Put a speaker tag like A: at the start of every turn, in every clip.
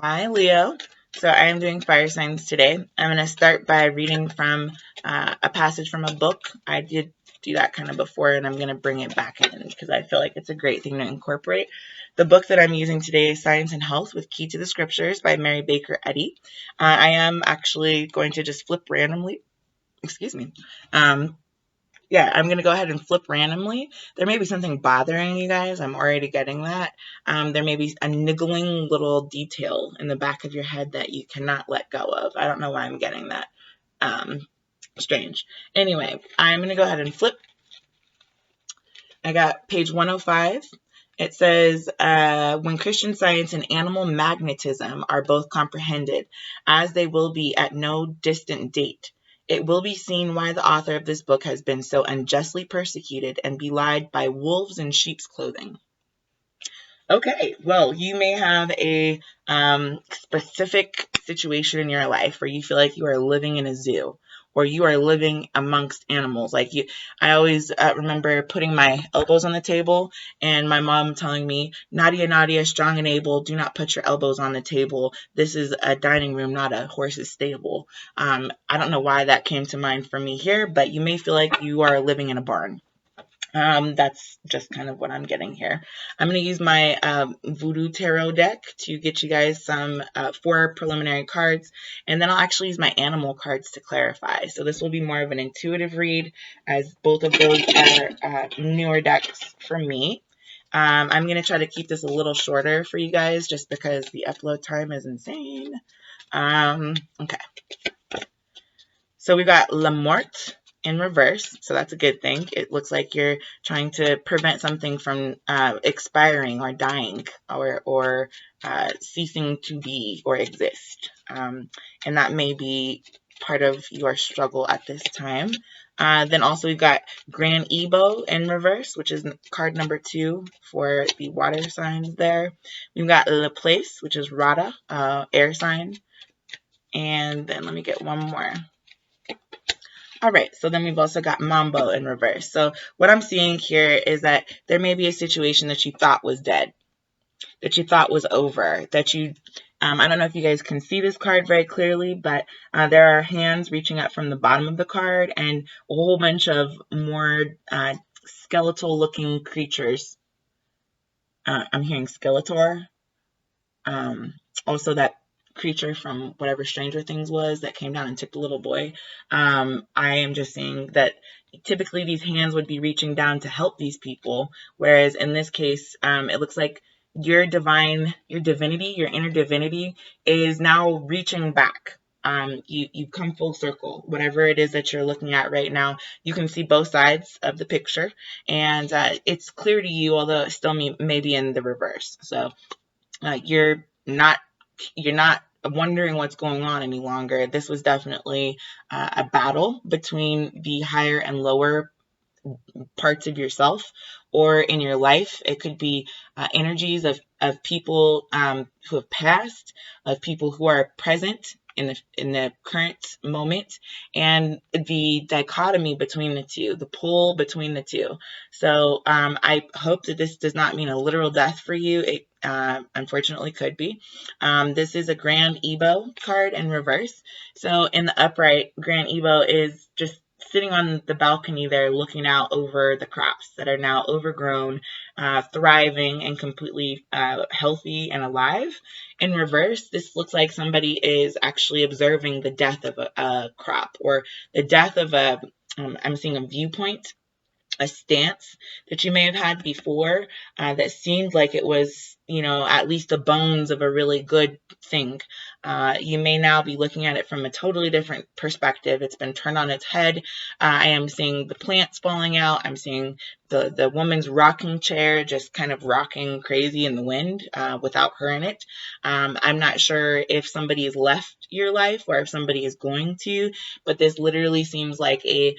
A: Hi, Leo. So I am doing fire signs today. I'm going to start by reading from a passage from a book. I did do that kind of before, and I'm going to bring it back in because I feel like it's a great thing to incorporate. The book that I'm using today is Science and Health with Key to the Scriptures by Mary Baker Eddy. I am actually going to just flip randomly. Excuse me. Um, yeah, I'm going to go ahead and flip randomly. There may be something bothering you guys. I'm already getting that. There may be a niggling little detail in the back of your head that you cannot let go of. I don't know why I'm getting that. Strange. Anyway, I'm going to go ahead and flip. I got page 105. It says, when Christian Science and animal magnetism are both comprehended, as they will be at no distant date, it will be seen why the author of this book has been so unjustly persecuted and belied by wolves in sheep's clothing. Okay, well, you may have a specific situation in your life where you feel like you are living in a zoo or you are living amongst animals. I always remember putting my elbows on the table and my mom telling me, Nadia, Nadia, strong and able, do not put your elbows on the table. This is a dining room, not a horse's stable. I don't know why that came to mind for me here, but you may feel like you are living in a barn. That's just kind of what I'm getting here. I'm going to use my Voodoo Tarot deck to get you guys some 4 preliminary cards, and then I'll actually use my animal cards to clarify. So this will be more of an intuitive read, as both of those are newer decks for me. I'm going to try to keep this a little shorter for you guys just because the upload time is insane. Okay. So we've got La Morte in reverse, so that's a good thing. It looks like you're trying to prevent something from expiring or dying or ceasing to be or exist. And that may be part of your struggle at this time. Then also we've got Grand Ebo in reverse, which is card number 2 for the water signs there. We've got La Place, which is Rada, air sign. And then let me get one more. All right, so then we've also got Mambo in reverse. So what I'm seeing here is that there may be a situation that you thought was dead, that you thought was over, that I don't know if you guys can see this card very clearly, but there are hands reaching up from the bottom of the card and a whole bunch of more skeletal looking creatures. I'm hearing Skeletor. Also that creature from whatever Stranger Things was that came down and took the little boy. I am just seeing that typically these hands would be reaching down to help these people, whereas in this case, it looks like your divinity, your inner divinity is now reaching back. You come full circle. Whatever it is that you're looking at right now, you can see both sides of the picture, and it's clear to you, although it still may be in the reverse. So you're not wondering what's going on any longer. This was definitely a battle between the higher and lower parts of yourself or in your life. It could be energies of people who have passed, of people who are present in the current moment, and the dichotomy between the two, the pull between the two. So I hope that this does not mean a literal death for you. It unfortunately could be. This is a Grand Ebo card in reverse. So in the upright, Grand Ebo is just sitting on the balcony there looking out over the crops that are now overgrown, thriving, and completely healthy and alive. In reverse, this looks like somebody is actually observing the death of a crop or the death of I'm seeing a viewpoint, a stance that you may have had before that seemed like it was, at least the bones of a really good thing. You may now be looking at it from a totally different perspective. It's been turned on its head. I am seeing the plants falling out. I'm seeing the woman's rocking chair just kind of rocking crazy in the wind without her in it. I'm not sure if somebody has left your life or if somebody is going to, but this literally seems like a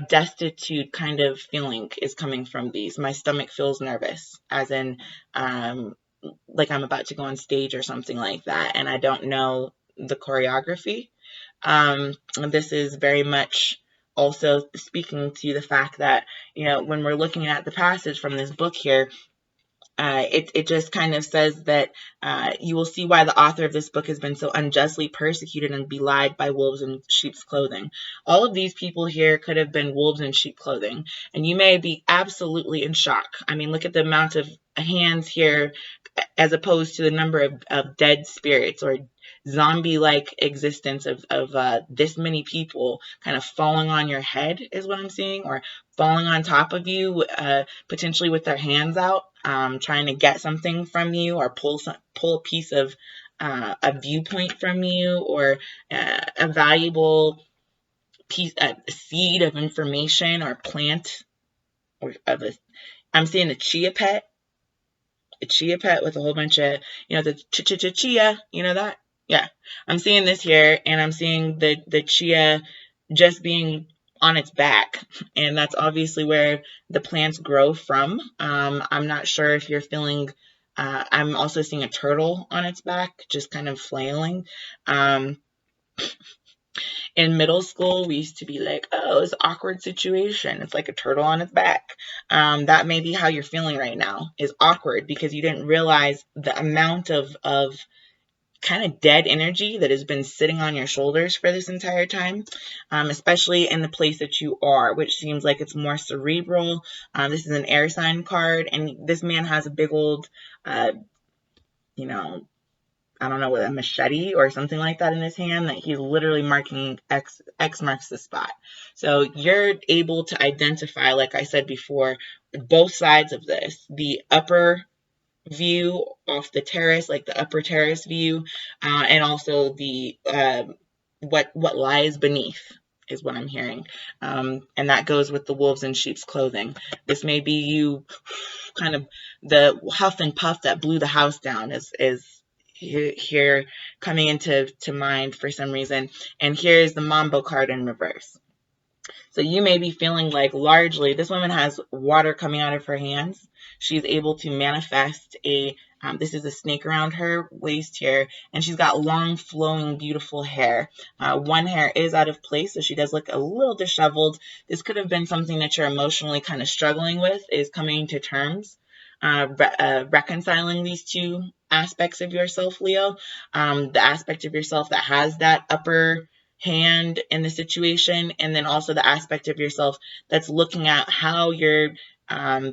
A: destitute kind of feeling is coming from these. My stomach feels nervous, as in, like I'm about to go on stage or something like that, and I don't know the choreography. This is very much also speaking to the fact that, when we're looking at the passage from this book here, it just kind of says that you will see why the author of this book has been so unjustly persecuted and belied by wolves in sheep's clothing. All of these people here could have been wolves in sheep clothing, and you may be absolutely in shock. I mean, look at the amount of hands here as opposed to the number of dead spirits or zombie-like existence of this many people kind of falling on your head is what I'm seeing, or falling on top of you, potentially with their hands out, trying to get something from you or pull a piece of a viewpoint from you, or a valuable piece, a seed of information or plant, or of a, I'm seeing a chia pet with a whole bunch of, the chia, that? Yeah. I'm seeing this here, and I'm seeing the chia just being on its back, and that's obviously where the plants grow from. I'm not sure if you're feeling, I'm also seeing a turtle on its back, just kind of flailing. In middle school, we used to be like, oh, it's an awkward situation. It's like a turtle on its back. That may be how you're feeling right now, is awkward, because you didn't realize the amount of kind of dead energy that has been sitting on your shoulders for this entire time, especially in the place that you are, which seems like it's more cerebral. This is an air sign card, and this man has a big old, I don't know, with a machete or something like that in his hand, that he's literally marking X marks the spot. So you're able to identify, like I said before, both sides of this. The upper view off the terrace, like the upper terrace view, and also the what lies beneath is what I'm hearing. And that goes with the wolves in sheep's clothing. This may be you, kind of the huff and puff that blew the house down is here coming into mind for some reason. And here's the Mambo card in reverse. So you may be feeling like, largely, this woman has water coming out of her hands. She's able to manifest this is a snake around her waist here, and she's got long, flowing, beautiful hair. One hair is out of place, so she does look a little disheveled. This could have been something that you're emotionally kind of struggling with, is coming to terms, reconciling these two aspects of yourself, Leo. The aspect of yourself that has that upper hand in the situation, and then also the aspect of yourself that's looking at how you're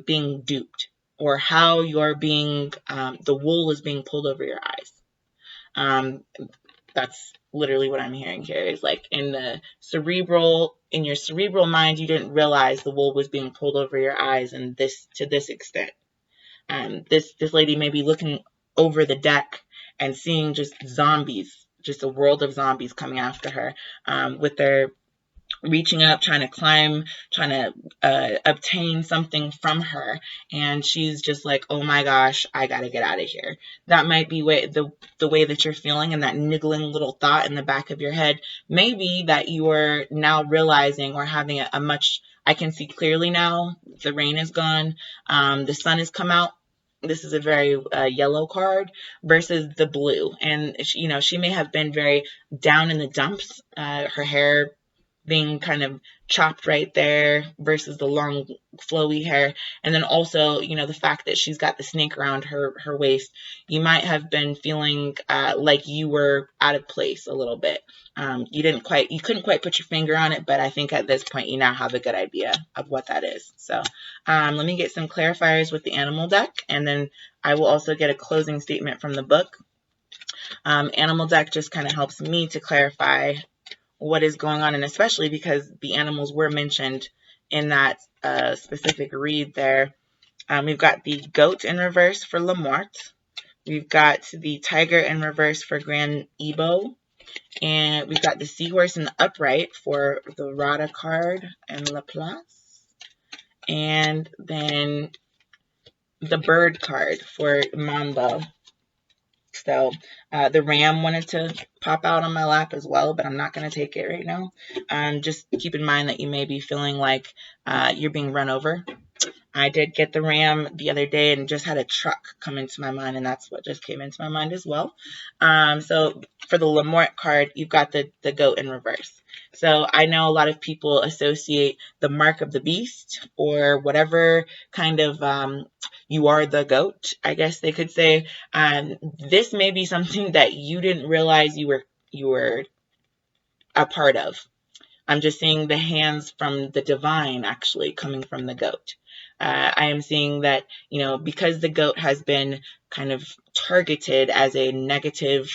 A: being duped, or how you're being, the wool is being pulled over your eyes. That's literally what I'm hearing here, is like in your cerebral mind, you didn't realize the wool was being pulled over your eyes, and to this extent. This lady may be looking over the deck and seeing just zombies, just a world of zombies coming after her, with their reaching up, trying to climb, trying to obtain something from her, and she's just like, oh my gosh, I gotta get out of here. That might be the way that you're feeling, and that niggling little thought in the back of your head may be that you are now realizing, or having a much, I can see clearly now, the rain is gone, the sun has come out. This is a very yellow card versus the blue, and she may have been very down in the dumps, her hair being kind of chopped right there versus the long flowy hair. And then also, the fact that she's got the snake around her waist, you might have been feeling like you were out of place a little bit. You couldn't quite put your finger on it, but I think at this point you now have a good idea of what that is. So let me get some clarifiers with the animal deck, and then I will also get a closing statement from the book. Animal deck just kind of helps me to clarify what is going on, and especially because the animals were mentioned in that specific read there. We've got the goat in reverse for Lamort. We've got the tiger in reverse for Grand Ebo. And we've got the seahorse in the upright for the Rada card and Laplace. And then the bird card for Mambo. So the ram wanted to pop out on my lap as well, but I'm not going to take it right now. Just keep in mind that you may be feeling like you're being run over I did get the ram the other day and just had a truck come into my mind, and that's what just came into my mind as well. So for the Lamort card, you've got the goat in reverse. So I know a lot of people associate the mark of the beast or whatever kind of you are the goat, I guess they could say. This may be something that you didn't realize you were a part of. I'm just seeing the hands from the divine actually coming from the goat. I am seeing that, because the goat has been kind of targeted as a negative,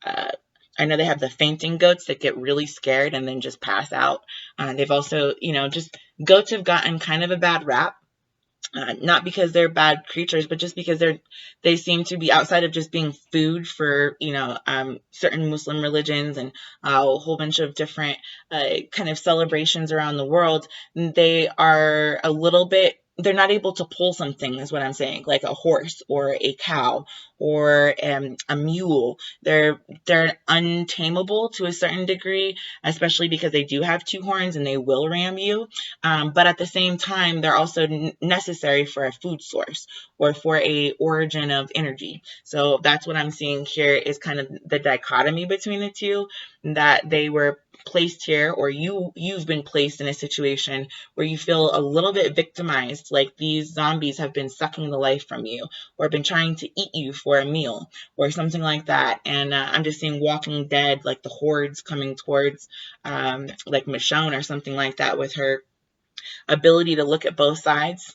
A: uh, I know they have the fainting goats that get really scared and then just pass out. They've also, just goats have gotten kind of a bad rap. Not because they're bad creatures, but just because they seem to be outside of just being food for certain Muslim religions and a whole bunch of different kind of celebrations around the world. They are a little bit. They're not able to pull something, is what I'm saying, like a horse or a cow or a mule. They're untamable to a certain degree, especially because they do have two horns and they will ram you. But at the same time, they're also necessary for a food source or for a origin of energy. So that's what I'm seeing here is kind of the dichotomy between the two, that they were placed here, or you've been placed in a situation where you feel a little bit victimized, like these zombies have been sucking the life from you or been trying to eat you for a meal or something like that. And I'm just seeing Walking Dead, like the hordes coming towards like Michonne or something like that, with her ability to look at both sides.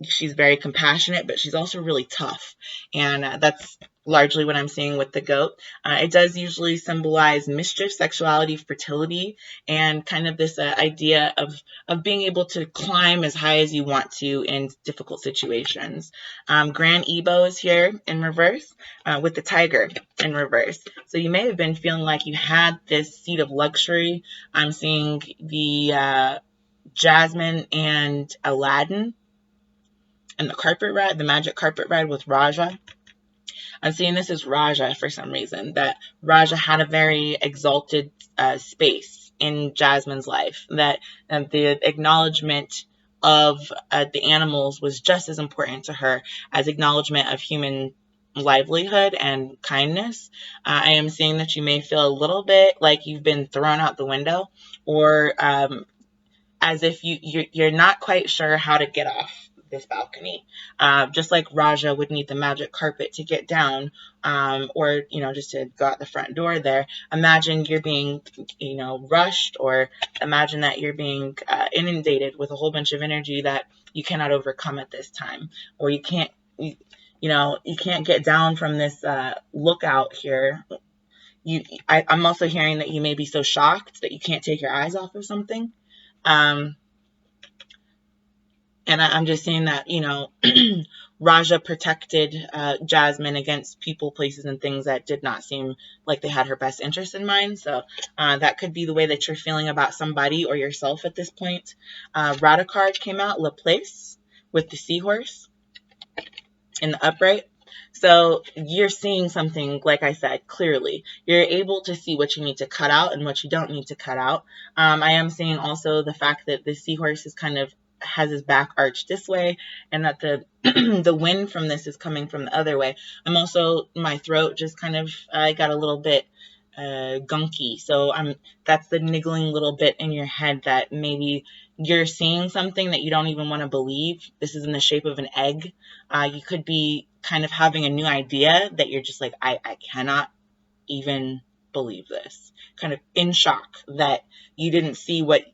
A: She's very compassionate, but she's also really tough. And that's largely what I'm seeing with the goat. It does usually symbolize mischief, sexuality, fertility, and kind of this idea of being able to climb as high as you want to in difficult situations. Grand Ebo is here in reverse with the tiger in reverse. So you may have been feeling like you had this seat of luxury. I'm seeing the Jasmine and Aladdin and the carpet ride, the magic carpet ride with Raja. I'm seeing this as Raja for some reason, that Raja had a very exalted space in Jasmine's life, that the acknowledgement of the animals was just as important to her as acknowledgement of human livelihood and kindness. I am seeing that you may feel a little bit like you've been thrown out the window, or as if you're not quite sure how to get off this balcony. Just like Raja would need the magic carpet to get down, or just to go out the front door there. Imagine you're being rushed, or imagine that you're being inundated with a whole bunch of energy that you cannot overcome at this time, or you can't get down from this lookout here. I'm also hearing that you may be so shocked that you can't take your eyes off of something. And I'm just saying that, Raja protected Jasmine against people, places, and things that did not seem like they had her best interest in mind. So that could be the way that you're feeling about somebody or yourself at this point. Rada card came out, Laplace, with the seahorse in the upright. So you're seeing something, like I said, clearly. You're able to see what you need to cut out and what you don't need to cut out. I am seeing also the fact that the seahorse is kind of has his back arched this way, and that the the wind from this is coming from the other way. I'm also, my throat just kind of, I got a little bit gunky. So that's the niggling little bit in your head that maybe you're seeing something that you don't even want to believe. This is in the shape of an egg. You could be kind of having a new idea that you're just like, I cannot even believe this. Kind of in shock that you didn't see what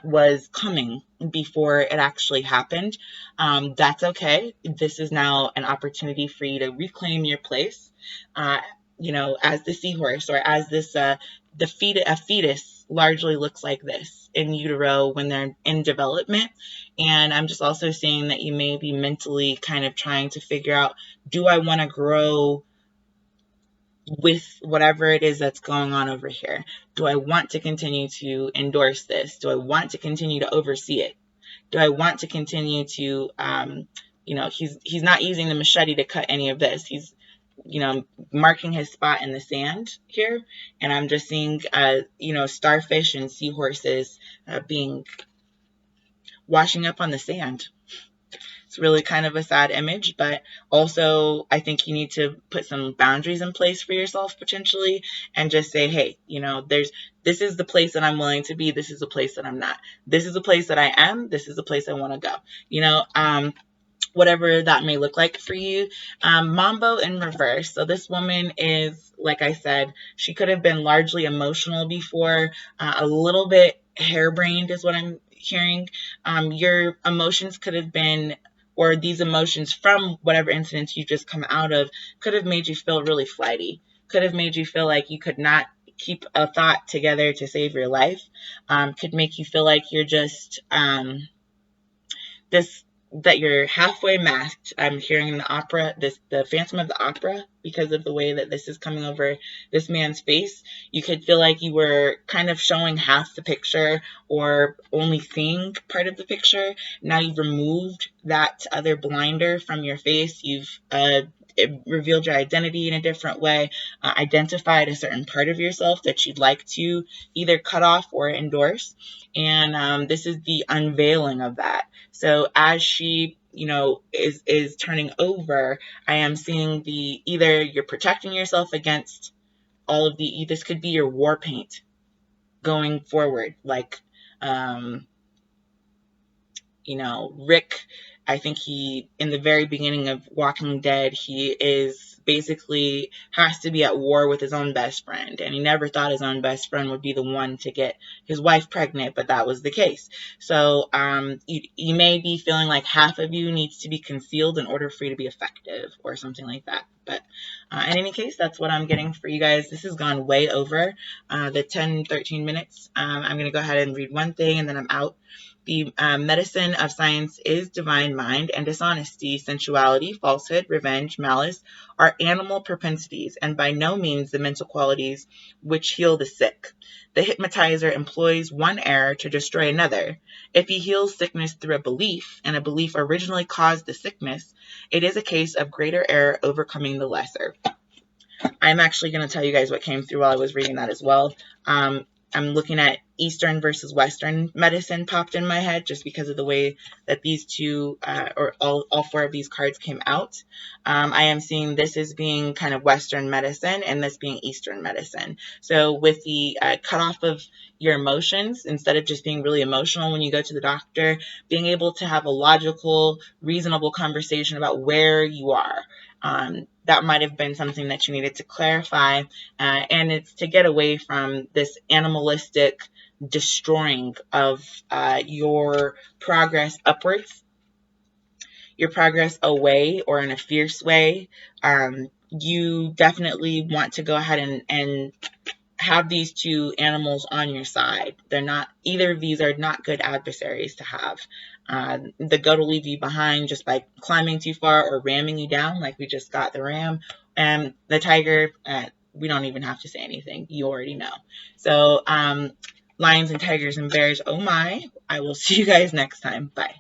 A: was coming before it actually happened. That's okay. This is now an opportunity for you to reclaim your place. As the seahorse, or as this, a fetus largely looks like this in utero when they're in development. And I'm just also seeing that you may be mentally kind of trying to figure out, do I want to grow with whatever it is that's going on over here? Do I want to continue to endorse this? Do I want to continue to oversee it? Do I want to continue to, he's not using the machete to cut any of this. He's, marking his spot in the sand here. And I'm just seeing, starfish and seahorses being washing up on the sand. It's really kind of a sad image, but also I think you need to put some boundaries in place for yourself potentially, and just say, hey, this is the place that I'm willing to be. This is the place that I'm not. This is the place that I am. This is the place I want to go. Whatever that may look like for you. Mambo in reverse. So this woman is, like I said, she could have been largely emotional before, a little bit harebrained is what I'm hearing. Your emotions could have been, or these emotions from whatever incidents you just come out of, could have made you feel really flighty, could have made you feel like you could not keep a thought together to save your life, could make you feel like you're just this that you're halfway masked. I'm hearing in the opera, the Phantom of the Opera, because of the way that this is coming over this man's face. You could feel like you were kind of showing half the picture or only seeing part of the picture. Now you've removed that other blinder from your face. You've it revealed your identity in a different way, identified a certain part of yourself that you'd like to either cut off or endorse. And this is the unveiling of that. So as she, is turning over, I am seeing either you're protecting yourself against all of this could be your war paint going forward. Like, Rick, I think in the very beginning of Walking Dead, he is basically has to be at war with his own best friend. And he never thought his own best friend would be the one to get his wife pregnant, but that was the case. So you may be feeling like half of you needs to be concealed in order for you to be effective or something like that. But in any case, that's what I'm getting for you guys. This has gone way over the 10-13 minutes. I'm going to go ahead and read one thing and then I'm out. The medicine of science is divine mind, and dishonesty, sensuality, falsehood, revenge, malice are animal propensities, and by no means the mental qualities which heal the sick. The hypnotizer employs one error to destroy another. If he heals sickness through a belief, and a belief originally caused the sickness, it is a case of greater error overcoming the lesser. I'm actually going to tell you guys what came through while I was reading that as well. I'm looking at Eastern versus Western medicine popped in my head just because of the way that these two, or all four of these cards came out. I am seeing this as being kind of Western medicine and this being Eastern medicine. So with the cutoff of your emotions, instead of just being really emotional when you go to the doctor, being able to have a logical, reasonable conversation about where you are. That might have been something that you needed to clarify, and it's to get away from this animalistic destroying of your progress upwards, your progress away or in a fierce way. You definitely want to go ahead and have these two animals on your side. Either of these are not good adversaries to have. The goat will leave you behind just by climbing too far or ramming you down, like we just got the ram. And the tiger, we don't even have to say anything. You already know. So, lions and tigers and bears, oh my. I will see you guys next time. Bye.